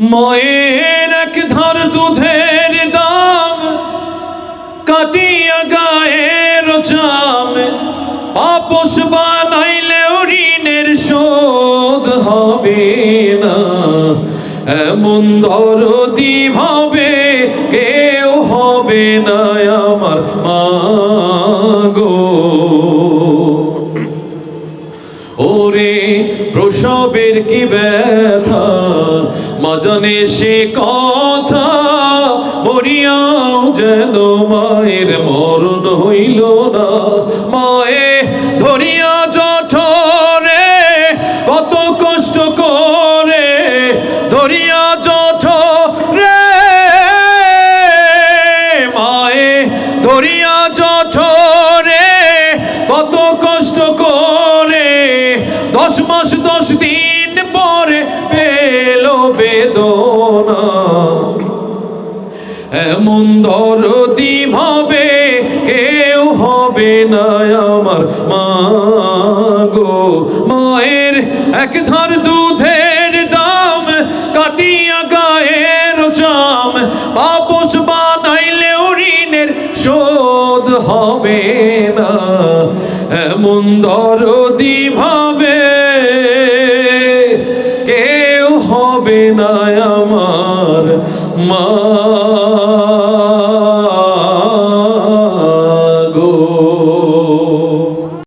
মায়ের এক ধার দুধের দাম কাটিয়া গায়ের চাম আপস বানাইলেও ঋণের শোধ হবে না। এমন দরদি ভাবে কেউ হবে না আমার মা গো। ওরে প্রসবের কি ব্যথা মা জানে সে কথা, মরিয়াও যেন মায়ের মরণ হইল না। মায়ে ধরিয়া জঠরে কত কষ্ট করে, ধরিয়া জঠরে মায়ে ধরিয়া জঠরে কত কষ্ট করে 10 মাস 10 দিন পরে পেল বেদনা। এমন দরদি ভাবে কেউ হবে না আমার মা গো। মায়ের এক ধার দুধের দাম কাটিয়া গায়ের চাম আপস বানাইলেও ঋণের শোধ হবে না। এমন দরদি ভাবে কেউ হবে না আমার মা।